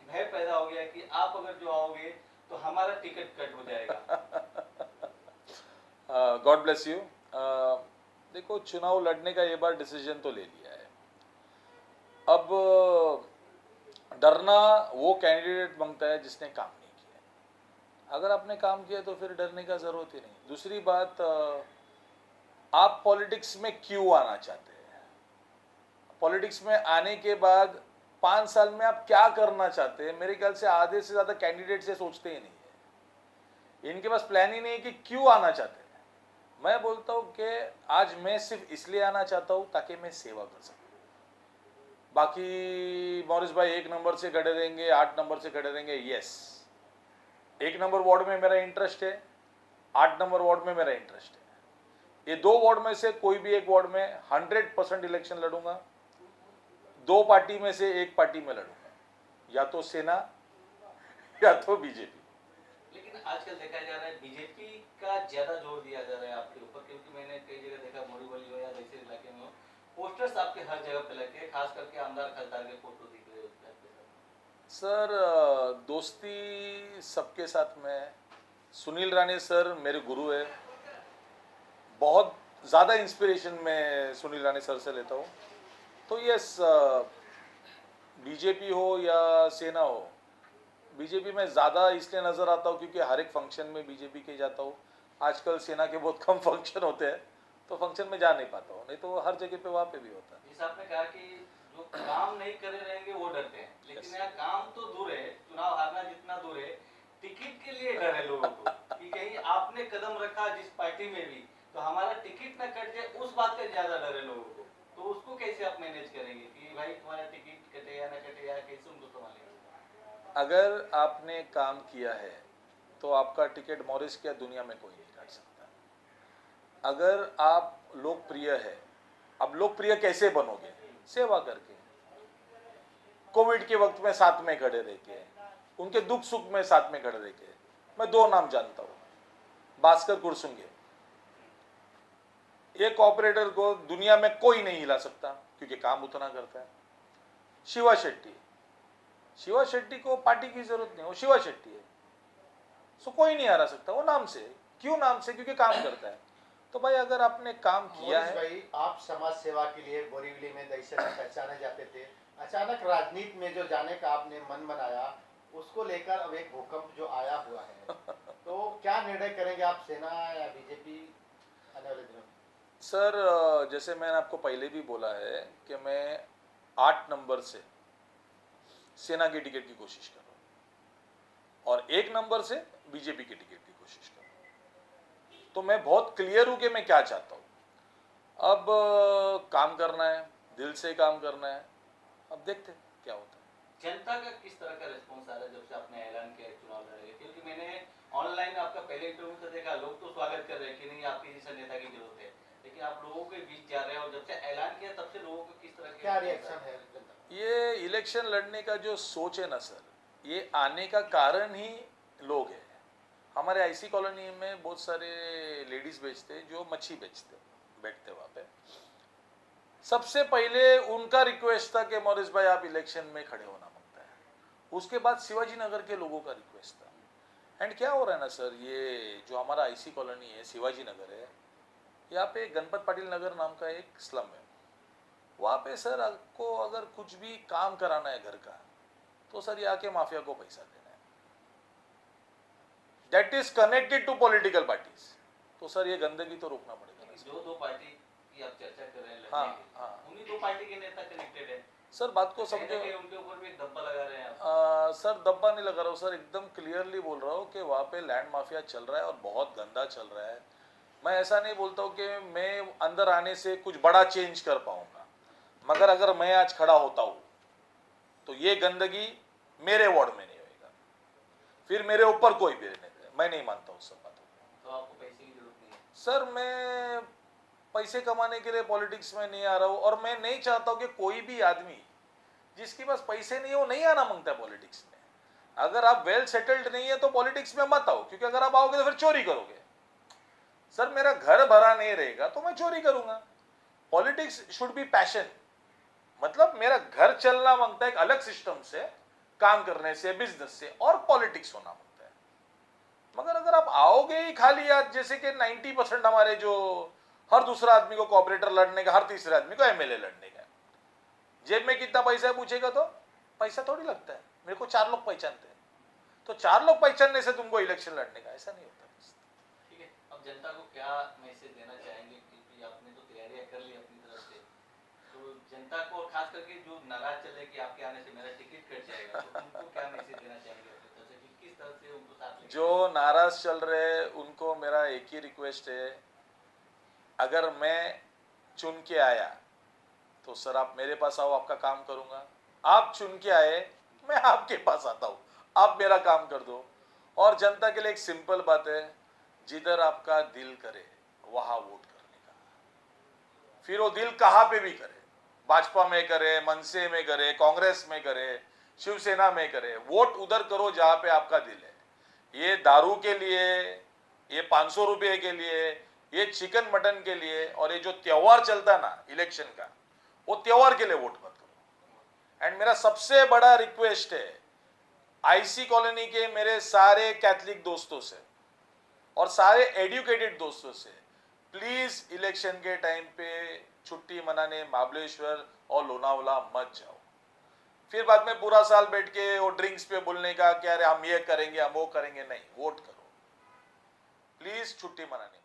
भय पैदा हो गया कि आप अगर जो आओगे तो हमारा टिकट कट हो जाएगा। God bless you. देखो, चुनाव लड़ने का ये बार डिसीजन तो ले लिया है। अब डरना वो कैंडिडेट बनता है जिसने काम नहीं किया। अगर आपने काम किया तो फिर डरने का ज़रूरत ही नहीं। दूसरी बात, आप पॉलिटिक्स में क्यों आना चाहते हैं? पॉलिटिक्स में आने के बाद 5 साल में आप क्या करना चाहते हैं? मेरे ख्याल से आधे से ज़्यादा कैंडिडेट से सोचते ही नहीं है। इनके पास प्लान ही नहीं है कि क्यों आना चाहते हैं। मैं बोलता हूँ कि आज मैं सिर्फ इसलिए आना चाहता हूँ ताकि मैं सेवा कर सकूँ। बाकी मॉरिस भाई 1 नंबर से खड़े रहेंगे, 8 नंबर से खड़े रहेंगे, यस। 1 नंबर वार्ड में मेरा इंटरेस्ट है, 8 नंबर वार्ड में मेरा इंटरेस्ट है। ये 2 वार्ड में से कोई भी एक वार्ड में 100% इलेक्शन लड़ूंगा। 2 पार्टी में से एक पार्टी में लड़ूंगा, या तो सेना या तो बीजेपी। लेकिन आजकल देखा जा रहा है बीजेपी का ज्यादा जोर दिया जा रहा है आपके ऊपर, क्योंकि मैंने कई जगह देखा, मोरीवली हो या जैसे इलाके में हो, पोस्टर्स आपके हर जगह पे लगे, खास करके आमदार खलदार के फोटो दिख रहे होते हैं आपके साथ। सर, दोस्ती सबके साथ में। सुनील राणे सर मेरे गुरु है। बहुत ज़्यादा इंस्पिरेशन मैं सुनील राणे सर से लेता हूँ। तो यस, बीजेपी हो या सेना हो, बीजेपी में ज़्यादा इसलिए नज़र आता हूँ क्योंकि हर एक फंक्शन में बीजेपी के जाता हूँ। आजकल सेना के बहुत कम फंक्शन होते हैं, तो फंक्शन में जा नहीं पाता हूँ, नहीं तो हर जगह पे वहाँ पे भी होता है। जिस आपने कहा कि जो काम नहीं करे रहेंगे वो डरते हैं, लेकिन यहाँ काम तो दूर है, चुनाव हारना जितना दूर है, टिकट के लिए डर है लोगों को कि कहीं आपने कदम रखा जिस पार्टी में भी तो हमारा टिकट ना कट जाए, उस बात का ज्यादा डर है लोगों को। तो उसको कैसे आप मैनेज करेंगे कि भाई तुम्हारा टिकट कटे या ना कटे, या कैसे उनको संभालेंगे? अगर आपने काम किया है तो आपका टिकट मॉरिस क्या दुनिया में कोई नहीं काट सकता। अगर आप लोकप्रिय है, अब लोकप्रिय कैसे बनोगे? सेवा करके, कोविड के वक्त में साथ में खड़े रह के, उनके दुख सुख में साथ में खड़े रह के। मैं 2 नाम जानता हूँ, भास्कर कुरसुंगे। एक ऑपरेटर को दुनिया में कोई नहीं हिला सकता क्योंकि काम उतना करता है। शिवा शेट्टी, शिवा शेट्टी को पार्टी की जरूरत नहीं, वो शिवा शेट्टी है, सो कोई नहीं हरा सकता वो नाम से। क्यों नाम से? क्योंकि काम करता है। तो भाई अगर आपने काम किया है। भाई, आप समाज सेवा के लिए बोरीवली में दहशत में पहचाने जाते थे, अचानक राजनीति में जो जाने का आपने मन बनाया, उसको लेकर अब एक भूकंप जो आया हुआ है, तो क्या निर्णय करेंगे आप, सेना या बीजेपी आने वाले दिनों में? सर, जैसे मैंने आपको पहले भी बोला है कि मैं 8 नंबर से सेना की टिकट की कोशिश कर रहा हूँ और 1 नंबर से बीजेपी की टिकट की कोशिश कर रहा हूँ। तो मैं बहुत क्लियर हूँ कि मैं क्या चाहता हूँ। अब काम करना है, दिल से काम करना है। अब देखते हैं क्या होता है। जनता का किस तरह का रिस्पॉन्स आ रहा है जब से आपने ऐलान किया चुनाव लड़ेंगे? क्योंकि मैंने ऑनलाइन आपका पहले इंटरव्यू से देखा, लोग तो स्वागत कर रहे हैं कि नहीं आपकी जैसा नेता की जरूरत है, लेकिन आप लोगों के बीच जा रहे हैं और जब से ऐलान किया तब से लोगों को किस तरह क्या रिएक्शन है जनता? ये इलेक्शन लड़ने का जो सोच है ना सर, ये आने का कारण ही लोग हैं। हमारे आईसी कॉलोनी में बहुत सारे लेडीज बेचते हैं जो मच्छी बेचते बैठते वहाँ पे। सबसे पहले उनका रिक्वेस्ट था कि मॉरिस भाई आप इलेक्शन में खड़े होना मांगता है। उसके बाद शिवाजी नगर के लोगों का रिक्वेस्ट था। एंड क्या हो रहा है ना सर, ये जो हमारा आईसी कॉलोनी है, शिवाजी नगर है, यहाँ पे गणपत पाटिल नगर नाम का एक स्लम है। वहाँ पे सर आपको अगर कुछ भी काम कराना है घर का, तो सर ये आके माफिया को पैसा देना है, that is connected to political parties. तो सर ये गंदगी तो रोकना पड़ेगा ना सर। जो 2 पार्टी की आप चर्चा कर रहे हैं हाँ, लड़ने की, हाँ। उन्हीं 2 पार्टी के नेता कनेक्टेड है सर बात को कहीं ना समझो। कहीं उनके ऊपर भी एक धब्बा लगा रहे हैं आप। सर दब्बा नहीं लगा रहा हूँ सर, एकदम क्लियरली बोल रहा हूँ कि वहाँ पे लैंड माफिया चल रहा है और बहुत गंदा चल रहा है। मैं ऐसा नहीं बोलता हूँ कि मैं अंदर आने से कुछ बड़ा चेंज कर पाऊंगा, मगर अगर मैं आज खड़ा होता हूँ तो ये गंदगी मेरे वार्ड में नहीं होएगा, फिर मेरे ऊपर कोई भी नहीं। मैं नहीं मानता हूँ सब बातों को। तो आपको पैसे की जरूरत नहीं है? सर मैं पैसे कमाने के लिए पॉलिटिक्स में नहीं आ रहा हूँ और मैं नहीं चाहता हूँ कि कोई भी आदमी जिसके पास पैसे नहीं है वो नहीं आना मांगता है पॉलिटिक्स में। अगर आप वेल सेटल्ड नहीं है तो पॉलिटिक्स में मत आओ, क्योंकि अगर आप आओगे तो फिर चोरी करोगे। सर मेरा घर भरा नहीं रहेगा तो मैं चोरी करूंगा। पॉलिटिक्स शुड बी पैशन, मतलब मेरा घर चलना मांगता है एक अलग सिस्टम से, काम करने से, बिजनेस से, और पॉलिटिक्स होना होता है। मगर अगर आप आओगे ही खाली आज, जैसे कि 90% हमारे जो हर दूसरा आदमी को कॉर्पोरेटर लड़ने का, हर तीसरे आदमी को एमएलए लड़ने का, जेब में कितना पैसा है पूछेगा तो पैसा थोड़ी लगता है, मेरे को 4 लोग पहचानते हैं, तो 4 लोग पहचानने से तुमको इलेक्शन लड़ने का, ऐसा नहीं होता। ठीक है, अब जनता को क्या मैसेज देना चाहेंगे, क्योंकि आपने तो तैयारियां कर ली अपनी तरफ से, तो जनता को, और खास करके जो नाराज चले कि आपके आने से मेरा टिकट कट जाएगा, तो उनको क्या मैसेज देना चाहेंगे अपनी तरफ से, कि किस तरह से उनको साथ लेके? जो नाराज चल रहे उनको मेरा एक ही रिक्वेस्ट है, अगर मैं चुन के आया तो सर आप मेरे पास आओ, आपका काम करूंगा। आप चुन के आए, मैं आपके पास आता हूं, आप मेरा काम कर दो। और जनता के लिए एक सिंपल बात है, जिधर आपका दिल करे वहां वोट करने का, फिर वो दिल कहां पे भी करे, भाजपा में करे, मनसे में करे, कांग्रेस में करे, शिवसेना में करे, वोट उधर करो जहां पे आपका दिल है। ये दारू के लिए, ये 500 रुपये के लिए, ये चिकन मटन के लिए, और ये जो त्योहार चलता है ना इलेक्शन का, वो त्योहार के लिए वोट मत करो। एंड मेरा सबसे बड़ा रिक्वेस्ट है आईसी कॉलोनी के मेरे सारे कैथलिक दोस्तों से और सारे एजुकेटेड दोस्तों से, प्लीज इलेक्शन के टाइम पे छुट्टी मनाने महाबलेश्वर और लोनावला मत जाओ। फिर बाद में पूरा साल बैठ के वो ड्रिंक्स पे बोलने का क्या, अरे हम ये करेंगे, हम वो करेंगे, नहीं, वोट करो प्लीज, छुट्टी मनाने।